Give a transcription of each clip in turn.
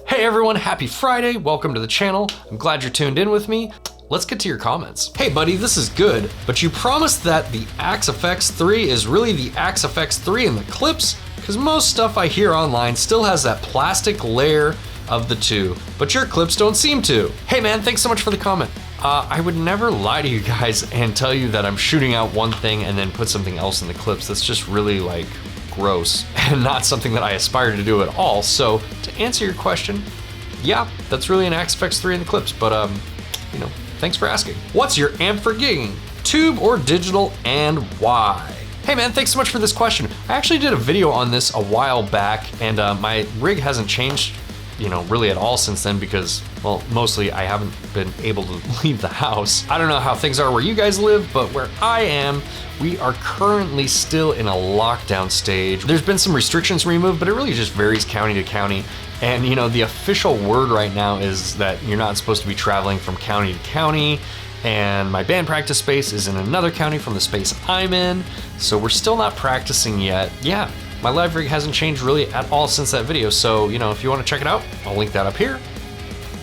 Hey everyone, happy Friday. Welcome to the channel. I'm glad you're tuned in with me. Let's get to your comments. Hey buddy, this is good, but you promised that the Axe FX 3 is really the Axe FX 3 in the clips? Because most stuff I hear online still has that plastic layer of the two, but your clips don't seem to. Hey man, thanks so much for the comment. I would never lie to you guys and tell you that I'm shooting out one thing and then put something else in the clips. That's just really like gross and not something that I aspire to do at all. So to answer your question, yeah, that's really an Axe FX 3 in the clips, but you know, thanks for asking. What's your amp for gigging? Tube or digital, and why? Hey man, thanks so much for this question. I actually did a video on this a while back, and my rig hasn't changed, you know, really at all since then because, well, mostly I haven't been able to leave the house. I don't know how things are where you guys live, but where I am, we are currently still in a lockdown stage. There's been some restrictions removed, but it really just varies county to county. And you know, the official word right now is that you're not supposed to be traveling from county to county, and my band practice space is in another county from the space I'm in, so we're still not practicing yet. Yeah, my live rig hasn't changed really at all since that video, so you know, if you want to check it out, I'll link that up here.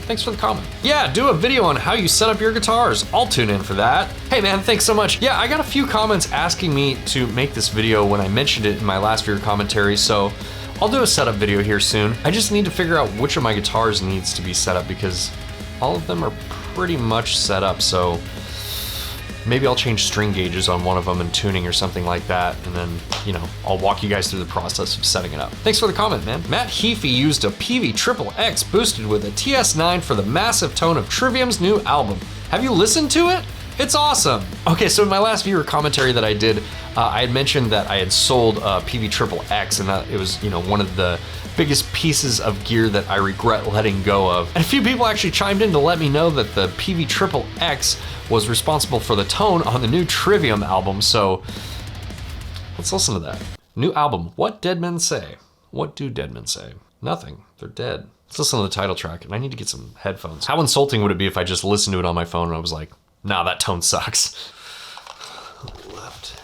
Thanks for the comment. Yeah, do a video on how you set up your guitars. I'll tune in for that. Hey man, thanks so much. Yeah, I got a few comments asking me to make this video when I mentioned it in my last viewer commentary, so I'll do a setup video here soon. I just need to figure out which of my guitars needs to be set up because all of them are pretty much set up, so maybe I'll change string gauges on one of them and tuning or something like that, and then, you know, I'll walk you guys through the process of setting it up. Thanks for the comment, man. Matt Heafy used a PV XXX boosted with a TS9 for the massive tone of Trivium's new album. Have you listened to it? It's awesome. Okay, so in my last viewer commentary that I did, I had mentioned that I had sold a PV XXX and that it was, you know, one of the biggest pieces of gear that I regret letting go of. And a few people actually chimed in to let me know that the PV XXX was responsible for the tone on the new Trivium album, so let's listen to that. New album, What Dead Men Say. What do dead men say? Nothing, they're dead. Let's listen to the title track, and I need to get some headphones. How insulting would it be if I just listened to it on my phone and I was like, nah, that tone sucks. Left.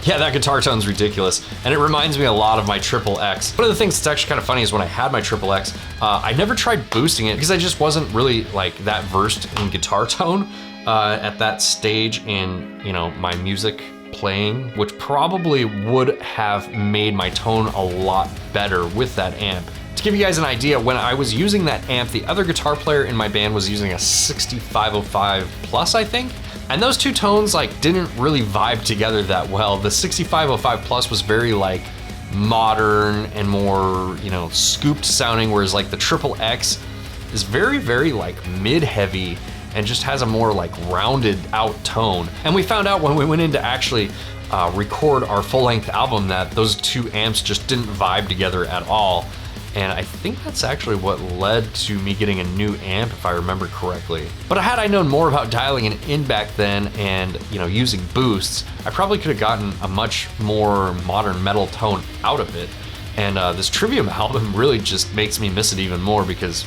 Yeah, that guitar tone's ridiculous, and it reminds me a lot of my XXX. One of the things that's actually kind of funny is when I had my XXX, I never tried boosting it because I just wasn't really like that versed in guitar tone at that stage in, you know, my music playing, which probably would have made my tone a lot better with that amp. To give you guys an idea, when I was using that amp, the other guitar player in my band was using a 6505 Plus, I think. And those two tones like didn't really vibe together that well. The 6505 Plus was very like modern and more, you know, scooped sounding, whereas like the XXX is very, very like mid-heavy and just has a more like rounded out tone. And we found out when we went in to actually record our full-length album that those two amps just didn't vibe together at all. And I think that's actually what led to me getting a new amp, if I remember correctly. But had I known more about dialing it in back then and, you know, using boosts, I probably could have gotten a much more modern metal tone out of it. And this Trivium album really just makes me miss it even more because,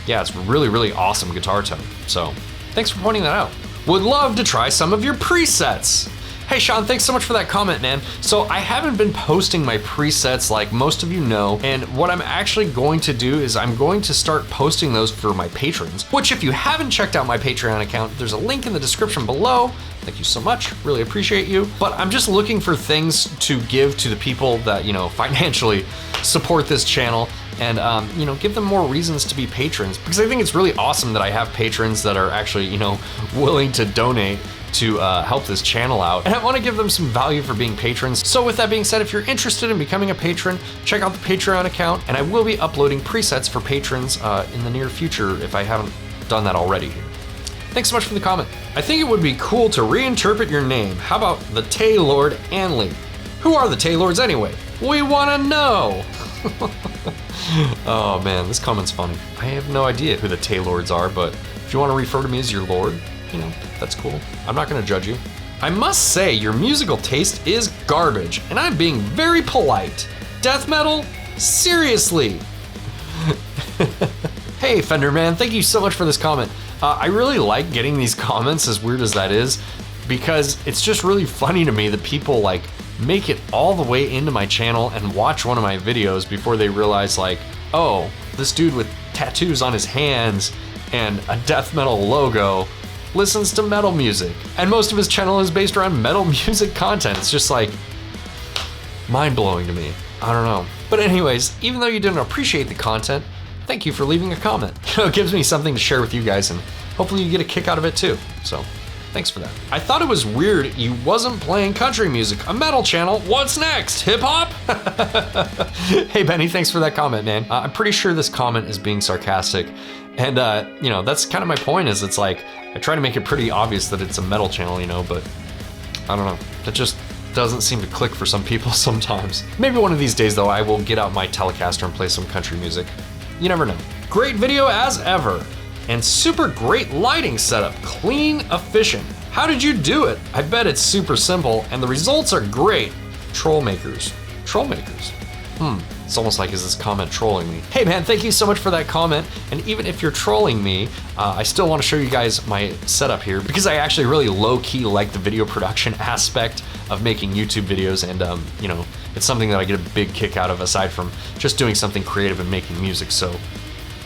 yeah, it's really, really awesome guitar tone. So thanks for pointing that out. Would love to try some of your presets. Hey Sean, thanks so much for that comment, man. So I haven't been posting my presets like most of you know, and what I'm actually going to do is I'm going to start posting those for my patrons, which if you haven't checked out my Patreon account, there's a link in the description below. Thank you so much, really appreciate you. But I'm just looking for things to give to the people that, you know, financially support this channel and, you know, give them more reasons to be patrons, because I think it's really awesome that I have patrons that are actually, you know, willing to donate to help this channel out, and I want to give them some value for being patrons. So with that being said, if you're interested in becoming a patron, check out the Patreon account, and I will be uploading presets for patrons in the near future if I haven't done that already here. Thanks so much for the comment. I think it would be cool to reinterpret your name. How about the Taylord Danley? Who are the Taylords anyway? We want to know. Oh man, this comment's funny. I have no idea who the Taylords are, but if you want to refer to me as your lord, you know, that's cool. I'm not gonna judge you. I must say, your musical taste is garbage, and I'm being very polite. Death metal? Seriously. Hey, Fender Man, thank you so much for this comment. I really like getting these comments, as weird as that is, because it's just really funny to me that people like make it all the way into my channel and watch one of my videos before they realize like, oh, this dude with tattoos on his hands and a death metal logo listens to metal music. And most of his channel is based around metal music content. It's just like mind-blowing to me. I don't know. But anyways, even though you didn't appreciate the content, thank you for leaving a comment. It gives me something to share with you guys, and hopefully you get a kick out of it too. So thanks for that. I thought it was weird you wasn't playing country music, a metal channel. What's next, hip hop? Hey Benny, thanks for that comment, man. I'm pretty sure this comment is being sarcastic. And you know, that's kind of my point, is it's like, I try to make it pretty obvious that it's a metal channel, you know, but I don't know. That just doesn't seem to click for some people sometimes. Maybe one of these days though, I will get out my Telecaster and play some country music. You never know. Great video as ever. And super great lighting setup, clean, efficient. How did you do it? I bet it's super simple and the results are great. Troll makers. Troll makers. It's almost like, is this comment trolling me? Hey man, thank you so much for that comment. And even if you're trolling me, I still want to show you guys my setup here, because I actually really low-key like the video production aspect of making YouTube videos, and you know, it's something that I get a big kick out of aside from just doing something creative and making music. So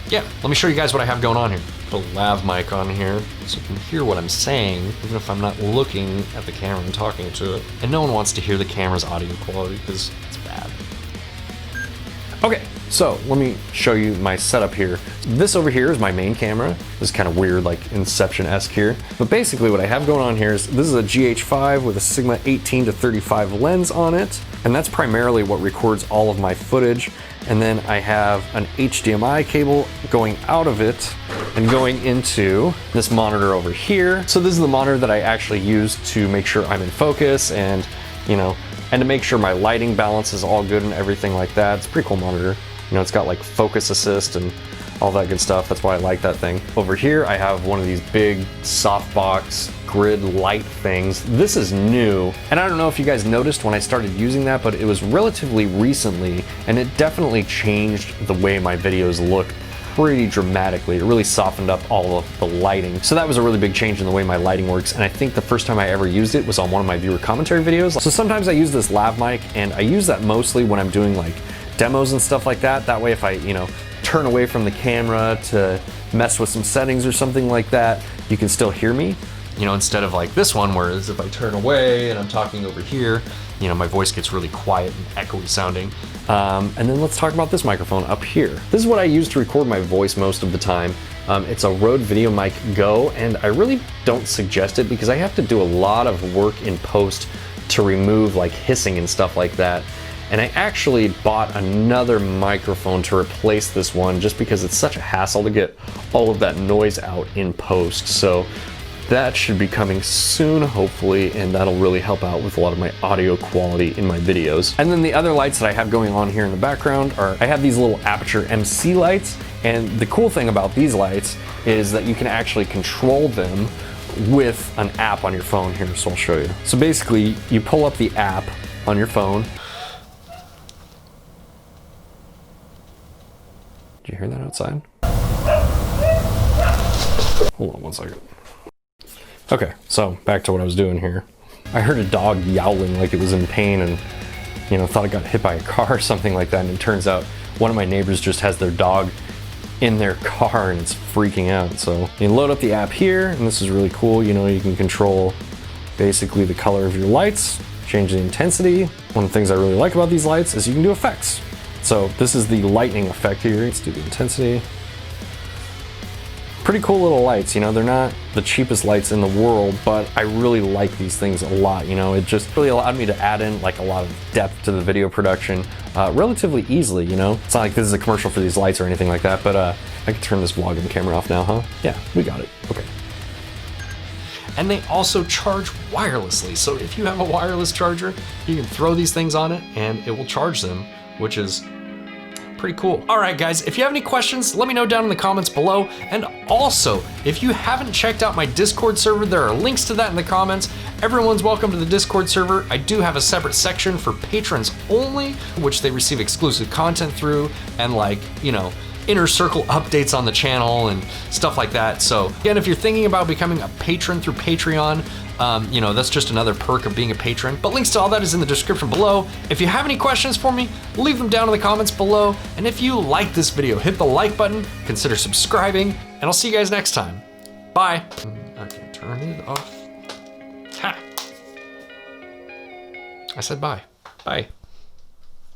yeah, let me show you guys what I have going on here. Put a lav mic on here so you can hear what I'm saying, even if I'm not looking at the camera and talking to it. And no one wants to hear the camera's audio quality because it's bad. Okay, so let me show you my setup here. This over here is my main camera. This is kind of weird, like Inception-esque here. But basically what I have going on here is, this is a GH5 with a Sigma 18-35 lens on it. And that's primarily what records all of my footage. And then I have an HDMI cable going out of it and going into this monitor over here. So this is the monitor that I actually use to make sure I'm in focus, and you know, and to make sure my lighting balance is all good and everything like that. It's a pretty cool monitor. You know, it's got like focus assist and all that good stuff. That's why I like that thing. Over here, I have one of these big softbox grid light things. This is new, and I don't know if you guys noticed when I started using that, but it was relatively recently, and it definitely changed the way my videos look pretty dramatically. It really softened up all of the lighting. So that was a really big change in the way my lighting works, and I think the first time I ever used it was on one of my viewer commentary videos. So sometimes I use this lav mic, and I use that mostly when I'm doing like demos and stuff like that. That way if I, you know, turn away from the camera to mess with some settings or something like that, you can still hear me. You know, instead of like this one, whereas if I turn away and I'm talking over here, you know, my voice gets really quiet and echoey sounding. And then let's talk about this microphone up here. This is what I use to record my voice most of the time. It's a Rode VideoMic Go, and I really don't suggest it because I have to do a lot of work in post to remove like hissing and stuff like that. And I actually bought another microphone to replace this one just because it's such a hassle to get all of that noise out in post. So that should be coming soon, hopefully, and that'll really help out with a lot of my audio quality in my videos. And then the other lights that I have going on here in the background are, I have these little Aperture MC lights, and the cool thing about these lights is that you can actually control them with an app on your phone here, so I'll show you. So basically, you pull up the app on your phone. Did you hear that outside? Hold on one second. Okay, so back to what I was doing here. I heard a dog yowling like it was in pain and, you know, thought it got hit by a car or something like that, and it turns out one of my neighbors just has their dog in their car and it's freaking out. So you load up the app here, and this is really cool. You know, you can control basically the color of your lights, change the intensity. One of the things I really like about these lights is you can do effects. So this is the lightning effect here. Let's do the intensity. Pretty cool little lights, you know, they're not the cheapest lights in the world, but I really like these things a lot. You know, it just really allowed me to add in like a lot of depth to the video production relatively easily, you know. It's not like this is a commercial for these lights or anything like that, but I can turn this vlogging camera off now, huh? Yeah, we got it, okay. And they also charge wirelessly, so if you have a wireless charger, you can throw these things on it and it will charge them, which is pretty cool. All right, guys, if you have any questions, let me know down in the comments below. And also, if you haven't checked out my Discord server, there are links to that in the comments. Everyone's welcome to the Discord server. I do have a separate section for patrons only, which they receive exclusive content through, and like, you know, inner circle updates on the channel and stuff like that. So again, if you're thinking about becoming a patron through Patreon, you know, that's just another perk of being a patron. But links to all that is in the description below. If you have any questions for me, leave them down in the comments below. And if you like this video, hit the like button, consider subscribing, and I'll see you guys next time. Bye. I can turn it off. Ha! I said bye. Bye.